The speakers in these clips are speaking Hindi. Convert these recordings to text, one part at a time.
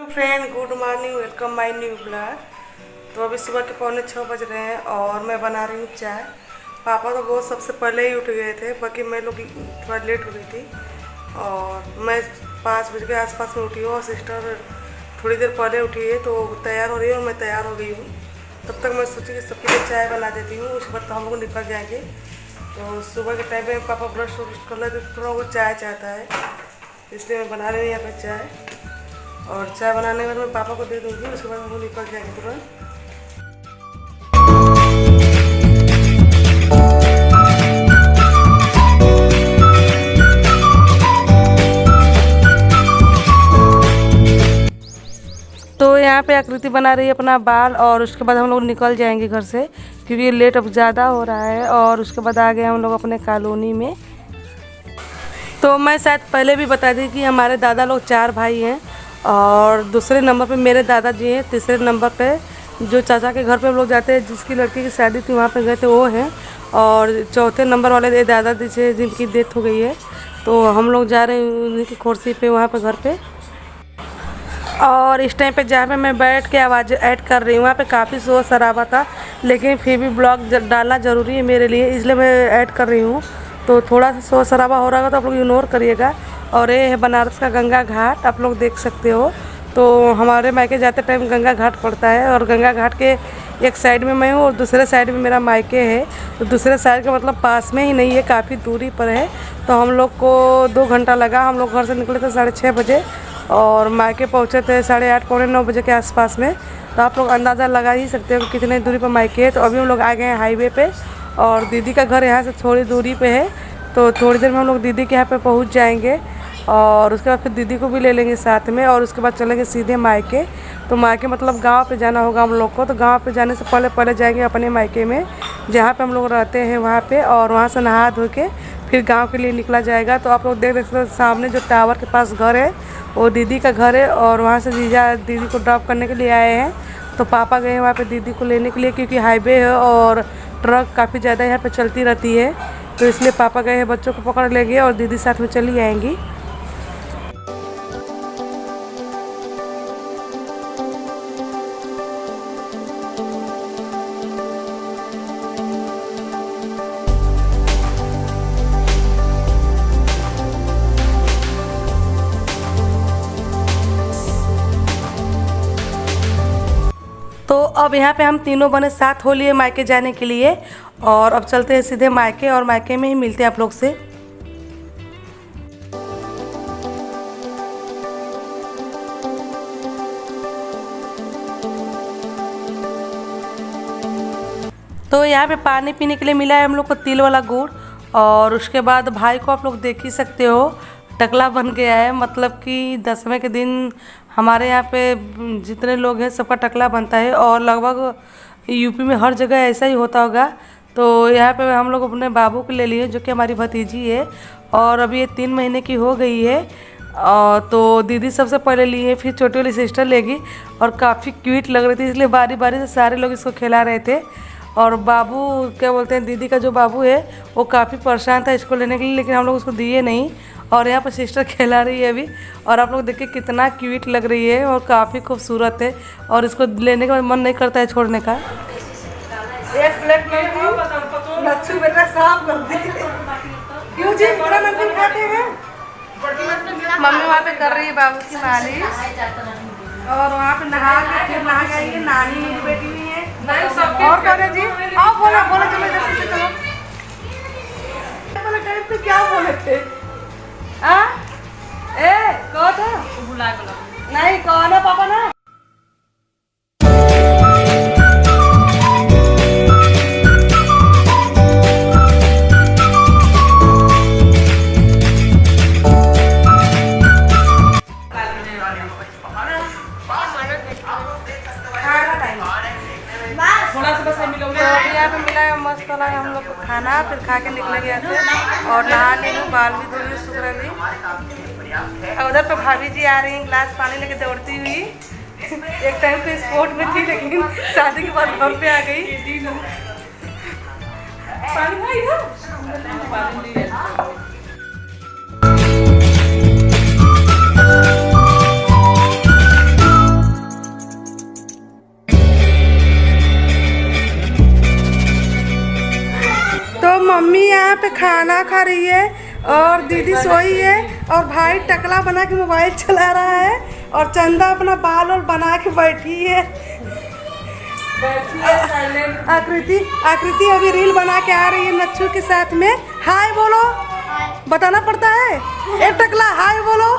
Friend, good morning, welcome my new blog. तो अभी सुबह के 6:45 बज रहे हैं और मैं बना रही हूँ चाय। पापा तो बहुत सबसे पहले ही उठ गए थे, बाकी मैं लोग थोड़ा लेट हो गई थी और मैं 5 बजे के आसपास में उठी हूँ और सिस्टर थोड़ी देर पहले उठी है तो तैयार हो रही है और मैं तैयार हो गई हूँ। तब तक मैं सोची कि सबके लिए चाय बना देती हूँ, उसके बाद तो हम लोग निकल जाएंगे। तो सुबह के टाइम पे पापा ब्रश कर लेते तो थोड़ा वो चाय चाहता है, इसलिए मैं बना रही हूँ यहाँ पर चाय। और चाय बनाने के बाद मैं पापा को दे दूँगी, उसके बाद हम लोग निकल जाएंगे तुरंत। तो यहाँ पे आकृति बना रही है अपना बाल और उसके बाद हम लोग निकल जाएंगे घर से, क्योंकि लेट अब ज़्यादा हो रहा है। और उसके बाद आ गए हम लोग अपने कॉलोनी में। तो मैं शायद पहले भी बता दी कि हमारे दादा लोग 4 भाई हैं और दूसरे नंबर पे मेरे दादाजी हैं, तीसरे नंबर पे जो चाचा के घर पे हम लोग जाते हैं, जिसकी लड़की की शादी थी वहाँ पे गए थे वो हैं, और चौथे नंबर वाले दादाजी से जिनकी डेथ हो गई है। तो हम लोग जा रहे हैं उन्हीं की खोरसी पे, वहाँ पे घर पे। और इस टाइम पे जहाँ पे मैं बैठ के आवाज़ ऐड कर रही हूँ वहाँ पे काफ़ी शोर शराबा था, लेकिन फिर भी ब्लॉग डालना ज़रूरी है मेरे लिए, इसलिए मैं ऐड कर रही हूँ। तो थोड़ा सा शोर शराबा हो रहा होगा तो आप लोग इग्नोर करिएगा। और ये है बनारस का गंगा घाट, आप लोग देख सकते हो। तो हमारे मायके जाते टाइम गंगा घाट पड़ता है और गंगा घाट के एक साइड में मैं हूँ और दूसरे साइड में मेरा मायके है। तो दूसरे साइड का मतलब पास में ही नहीं है, काफ़ी दूरी पर है। तो हम लोग को 2 घंटा लगा। हम लोग घर से निकले थे 6:30 बजे और मायके पहुँचे थे 8:30 पौने 9 बजे के आसपास में। तो आप लोग अंदाज़ा लगा ही सकते हो कि कितने दूरी पर मायके है। तो अभी हम लोग आ गए हैं हाईवे पे और दीदी का घर यहाँ से थोड़ी दूरी पे है। तो थोड़ी देर में हम लोग दीदी के यहाँ पे पहुँच जाएंगे और उसके बाद फिर दीदी को भी ले लेंगे साथ में और उसके बाद चलेंगे सीधे मायके। तो मायके मतलब गांव पे जाना होगा हम लोग को। तो गांव पे जाने से पहले जाएंगे अपने मायके में जहाँ पे हम लोग रहते हैं वहाँ पे, और वहाँ से नहा धो के फिर गांव के लिए निकला जाएगा। तो आप लोग देख सकते हो सामने जो टावर के पास घर है वो दीदी का घर है और वहाँ से जीजा दीदी को ड्रॉप करने के लिए आए हैं। तो पापा गए हैं वहाँ पे दीदी को लेने के लिए, क्योंकि हाईवे है और ट्रक काफ़ी ज़्यादा यहाँ पे चलती रहती है। तो इसलिए पापा गए हैं, बच्चों को पकड़ लेंगे और दीदी साथ में चली आएंगी। तो अब यहाँ पे हम तीनों बने साथ हो लिए मायके जाने के लिए और अब चलते हैं सीधे मायके और मायके में ही मिलते हैं आप लोग से। तो यहाँ पे पानी पीने के लिए मिला है हम लोग को तिल वाला गुड़, और उसके बाद भाई को आप लोग देख ही सकते हो टकला बन गया है। मतलब कि 10वें के दिन हमारे यहाँ पे जितने लोग हैं सबका टकला बनता है और लगभग यूपी में हर जगह ऐसा ही होता होगा। तो यहाँ पे हम लोग अपने बाबू को ले लिए जो कि हमारी भतीजी है और अभी ये 3 महीने की हो गई है। तो दीदी सबसे पहले ली है, फिर छोटी वाली सिस्टर लेगी और काफ़ी क्यूट लग रही थी, इसलिए बारी बारी से सारे लोग इसको खिला रहे थे। और बाबू क्या बोलते हैं, दीदी का जो बाबू है वो काफ़ी परेशान था इसको लेने के लिए, लेकिन हम लोग उसको दिए नहीं। और यहाँ पर सिस्टर खिला रही है अभी, और आप लोग देखिए कितना क्यूट लग रही है और काफ़ी खूबसूरत है और इसको लेने का मन नहीं करता है छोड़ने का। एक प्लेट लच्छू बेटा साफ कर दी। क्यों जी बड़ा नमकीन खाते हैं? मम्मी वहाँ पे कर रही है बाबू की मालिश और वहाँ पे नहा के फिर नहा जाएंगे। नानी मेरी बेटी हुई है और कह रहे जी आओ बोला बोला चलो जल्दी से चलो। टाइम पे क्या बोले थे? ए कहो था बुला नहीं कहो ना पापा ना। यहाँ पे मिला है मस्त वाला हम लोग को खाना, फिर खा के निकलेंगे यहाँ से और नहा लेंगे, बाल भी धो लिए सुखरा भी। और उधर तो भाभी जी आ रही हैं गिलास पानी लेके दौड़ती हुई। एक टाइम तो स्पोर्ट में थी लेकिन शादी के बाद घर पे आ गई। खाना खा रही है और दीदी सोई है और भाई टकला बना के मोबाइल चला रहा है और चंदा अपना बाल और बना के बैठी है। आकृति अभी रील बना के आ रही है नच्छू के साथ में। हाय बोलो, बताना पड़ता है। ए टकला हाय बोलो।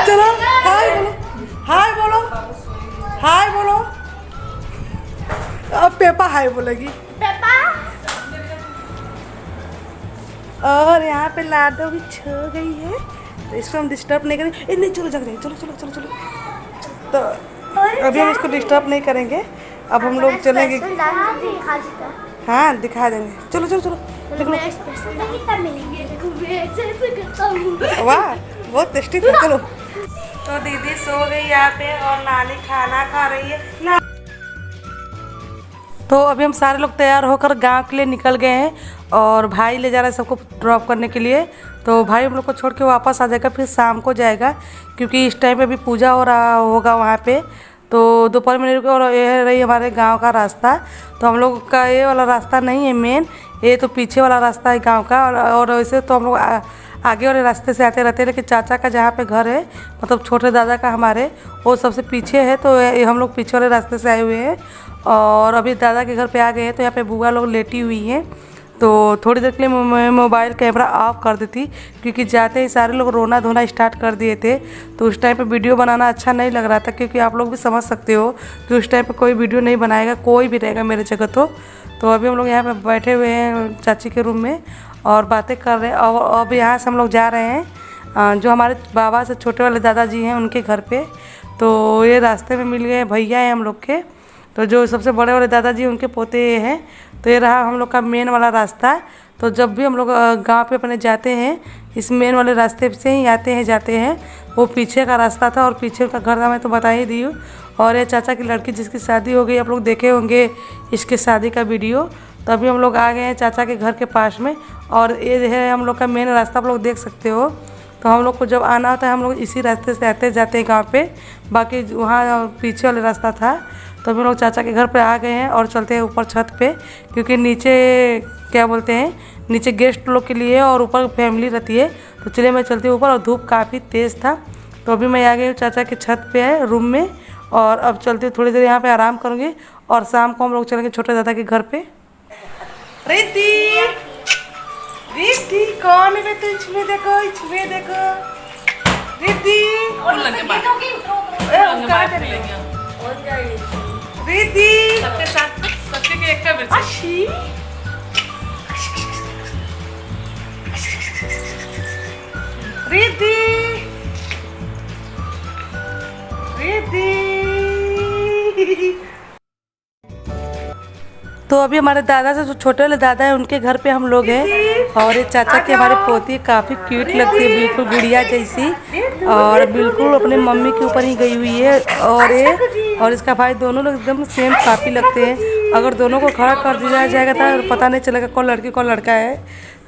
चलो हाय बोलो, हाय बोलो, हाय बोलो। अब पेपा हाय बोलेगी। पेपा। और यहाँ पे लाडो भी छो गई है तो इसको हम डिस्टर्ब नहीं करेंगे। नहीं चलो जग रही, चलो चलो चलो चलो। तो अभी हम इसको डिस्टर्ब नहीं करेंगे। अब हम लोग चलेंगे। हाँ दिखा देंगे। चलो चलो चलो। वाह बहुत टेस्टी था। चलो। तो दीदी सो गई यहाँ पे और नानी खाना खा रही है ना। तो अभी हम सारे लोग तैयार होकर गांव के लिए निकल गए हैं और भाई ले जा रहा है सबको ड्रॉप करने के लिए। तो भाई हम लोग को छोड़ के वापस आ जाएगा, फिर शाम को जाएगा क्योंकि इस टाइम पे भी पूजा हो रहा होगा वहाँ पे। तो दोपहर में रुके और ये रही हमारे गांव का रास्ता। तो हम लोग का ये वाला रास्ता नहीं है मेन, ये तो पीछे वाला रास्ता है गाँव का। और वैसे तो हम लोग आगे वाले रास्ते से आते रहते हैं, लेकिन चाचा का जहाँ पे घर है मतलब छोटे दादा का हमारे, वो सबसे पीछे है। तो हम लोग पीछे वाले रास्ते से आए हुए हैं और अभी दादा के घर पे आ गए हैं। तो यहाँ पे बुआ लोग लेटी हुई हैं। तो थोड़ी देर के लिए मैं मोबाइल कैमरा ऑफ कर दी थी क्योंकि जाते ही सारे लोग रोना धोना स्टार्ट कर दिए थे। तो उस टाइम पे वीडियो बनाना अच्छा नहीं लग रहा था क्योंकि आप लोग भी समझ सकते हो कि उस टाइम पे कोई वीडियो नहीं बनाएगा, कोई भी रहेगा मेरे जगह। तो अभी हम लोग यहाँ पे बैठे हुए हैं चाची के रूम में और बातें कर रहे हैं। और अब यहाँ से हम लोग जा रहे हैं जो हमारे बाबा से छोटे वाले दादाजी हैं उनके घर पे। तो ये रास्ते में मिल गए भैया हैं हम लोग के। तो जो सबसे बड़े वाले दादाजी उनके पोते हैं। तो ये रहा हम लोग का मेन वाला रास्ता। तो जब भी हम लोग गांव पे अपने जाते हैं इस मेन वाले रास्ते से ही आते हैं जाते हैं। वो पीछे का रास्ता था और पीछे का घर था, मैं तो बता ही दी हूँ। और ये चाचा की लड़की जिसकी शादी हो गई, आप लोग देखे होंगे इसके शादी का वीडियो। तो अभी हम लोग आ गए हैं चाचा के घर के पास में और ये है हम लोग का मेन रास्ता, आप लोग देख सकते हो। तो हम लोग को जब आना होता है हम लोग इसी रास्ते से आते जाते हैं गाँव पे। बाकी वहाँ पीछे वाले रास्ता था। तो हम लोग चाचा के घर पे आ गए हैं और चलते हैं ऊपर छत पे क्योंकि नीचे क्या बोलते हैं, नीचे गेस्ट लोग के लिए और ऊपर फैमिली रहती है। तो चलिए मैं चलती हूँ ऊपर और धूप काफ़ी तेज़ था। तो अभी मैं आ गई हूँ चाचा के छत पे है रूम में और अब चलती हूँ, थोड़ी देर यहाँ पे आराम करूँगी और शाम को हम लोग चलेंगे छोटे दादा के घर पे। रिद्धि रिद्धि कौन है बेटा? इसमें देखो, इसमें देखो रिद्धि। रिद्धि सबके साथ सबके के एक का मिर्ची। रिद्धि रिद्धि। तो अभी हमारे दादा से जो छोटे वाले दादा है उनके घर पे हम लोग हैं और ये चाचा की हमारी पोती काफ़ी क्यूट लगती है, बिल्कुल गुड़िया जैसी और बिल्कुल अपने मम्मी के ऊपर ही गई हुई है। और ये और इसका भाई दोनों लोग एकदम सेम काफ़ी लगते हैं। अगर दोनों को खड़ा कर दिया जाएगा तो पता नहीं चलेगा कौन लड़की कौन लड़का है।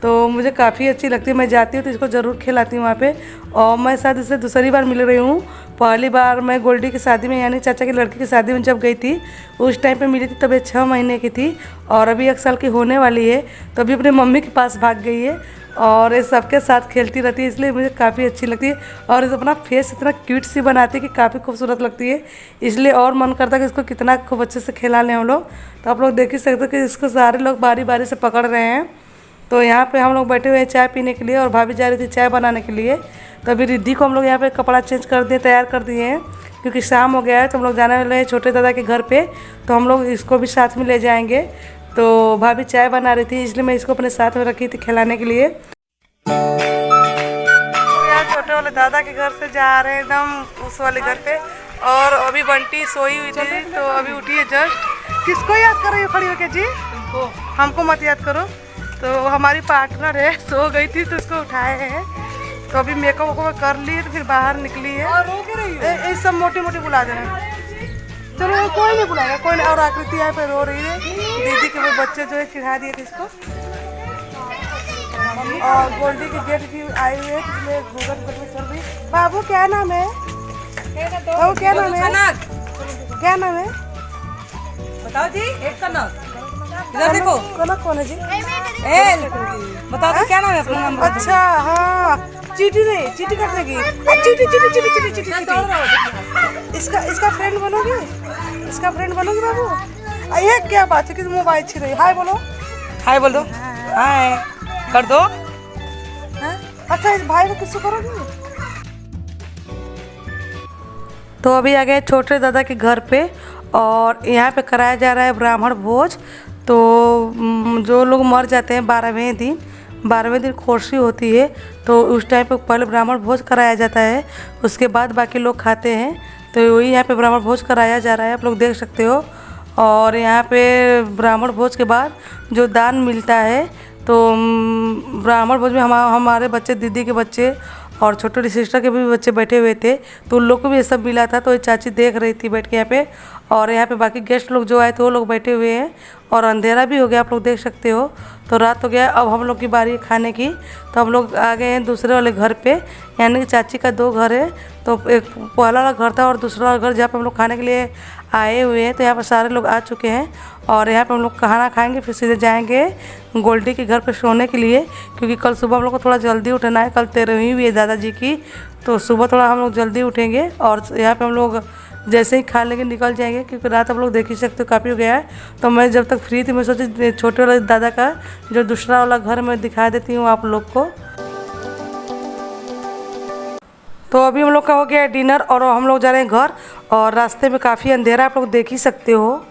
तो मुझे काफ़ी अच्छी लगती है, मैं जाती हूँ तो इसको ज़रूर खिलाती हूँ वहाँ पे। और मैं शायद इससे दूसरी बार मिल रही हूँ। पहली बार मैं गोल्डी की शादी में यानी चाचा की लड़की की शादी में जब गई थी उस टाइम पे मिली थी, तब ये 6 महीने की थी और अभी 1 साल की होने वाली है। तो अभी अपने मम्मी के पास भाग गई है और ये सबके साथ खेलती रहती है, इसलिए मुझे काफ़ी अच्छी लगती है। और इस अपना फेस इतना क्यूट सी बनाती है कि काफ़ी खूबसूरत लगती है, इसलिए और मन करता है कि इसको कितना खूब अच्छे से खिला लें हम लोग। तो आप लोग देख ही सकते हो कि इसको सारे लोग बारी बारी से पकड़ रहे हैं। तो यहाँ पे हम लोग बैठे हुए हैं चाय पीने के लिए और भाभी जा रही थी चाय बनाने के लिए। तो अभी रिद्धि को हम लोग यहाँ पे कपड़ा चेंज कर दिए, तैयार कर दिए हैं क्योंकि शाम हो गया है। तो हम लोग जाने वाले हैं छोटे दादा के घर पे, तो हम लोग इसको भी साथ में ले जाएंगे। तो भाभी चाय बना रही थी इसलिए मैं इसको अपने साथ में रखी थी खिलाने के लिए। यहाँ छोटे वाले दादा के घर से जा रहे हैं एकदम उस वाले घर पे और अभी बंटी सोई हुई थी तो अभी उठी है जस्ट। किसको याद कर रही हो खड़ी होके जी? हमको मत याद करो। तो हमारी पार्टनर है, सो गई थी तो उसको उठाए हैं। तो अभी मेकअप वेकअप कर लिए तो फिर बाहर निकली है। ये सब मोटी मोटी बुला दे रहे हैं। चलो कोई नहीं बुलाएगा, कोई नहीं। और आकृति यहाँ पे रो रही है, दीदी के वो बच्चे जो है चिढ़ा दिए थे इसको। और गोल्डी के गेट भी आए हुए हैं इसलिए घूंघट में चल रही। बाबू क्या नाम है? बाबू क्या नाम है? क्या नाम है? बताओ जी, एक करना। इधर देखो। कौन है जी? बताओ तो क्या नाम है अपना नाम? अच्छा हाँ, चीटी नहीं, चीटी करने की। चीटी चीटी चीटी चीटी चीटी चीटी। इसका फ्रेंड बनोगे? इसका फ्रेंड बनोगे बाबू? ये क्या बात है कि मोबाइल छीन रही? हाय बोलो। हाय बोल दो। हाय कर दो। अच्छा इस भाई को किसको करोगे? तो अभी आ गए छोटे दादा के घर पे और यहाँ पे कराया जा रहा है ब्राह्मण भोज। तो जो लोग मर जाते हैं 12वें दिन खोरसी होती है, तो उस टाइम पे पहले ब्राह्मण भोज कराया जाता है, उसके बाद बाकी लोग खाते हैं। तो वही यहाँ पे ब्राह्मण भोज कराया जा रहा है, आप लोग देख सकते हो। और यहाँ पे ब्राह्मण भोज के बाद जो दान मिलता है, तो ब्राह्मण भोज में हमारे बच्चे, दीदी के बच्चे और छोटे सिस्टर के भी बच्चे बैठे हुए थे, तो उन लोग को भी ये सब मिला था। तो ये चाची देख रही थी बैठ के यहाँ पे, और यहाँ पे बाकी गेस्ट लोग जो आए थे वो लोग बैठे हुए हैं। और अंधेरा भी हो गया, आप लोग देख सकते हो, तो रात हो गया। अब हम लोग की बारी है खाने की, तो हम लोग आ गए हैं दूसरे वाले घर पे, यानी कि चाची का 2 घर है। तो एक पहला वाला घर था और दूसरा वाला घर जहाँ पे हम लोग खाने के लिए आए हुए हैं। तो यहाँ पर सारे लोग आ चुके हैं और यहाँ पे हम लोग खाना खाएंगे, फिर सीधे जाएंगे गोल्डी के घर पे सोने के लिए, क्योंकि कल सुबह हम लोग को थोड़ा जल्दी उठना है। कल 13वीं भी है दादाजी की, तो सुबह थोड़ा हम लोग जल्दी उठेंगे और यहाँ पे हम लोग जैसे ही खा लेंगे निकल जाएंगे, क्योंकि रात आप लोग देख ही सकते हो काफ़ी हो गया है। तो मैं जब तक फ्री थी मैं सोची छोटे वाले दादा का जो दूसरा वाला घर मैं दिखा देती हूँ आप लोग को। तो अभी हम लोग का हो गया डिनर और हम लोग जा रहे हैं घर, और रास्ते में काफ़ी अंधेरा आप लोग देख ही सकते हो।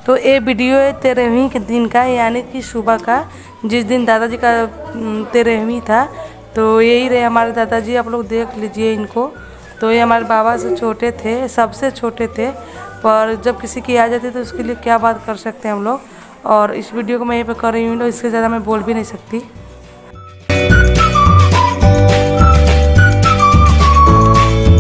तो ये वीडियो है 13वीं के दिन का, यानी कि सुबह का, जिस दिन दादाजी का 13वीं था। तो यही रहे हमारे दादाजी, आप लोग देख लीजिए इनको। तो ये हमारे बाबा से छोटे थे, सबसे छोटे थे, पर जब किसी की आ जाती तो उसके लिए क्या बात कर सकते हैं हम लोग। और इस वीडियो को मैं यहीं पे कर रही हूँ, तो इससे ज़्यादा मैं बोल भी नहीं सकती।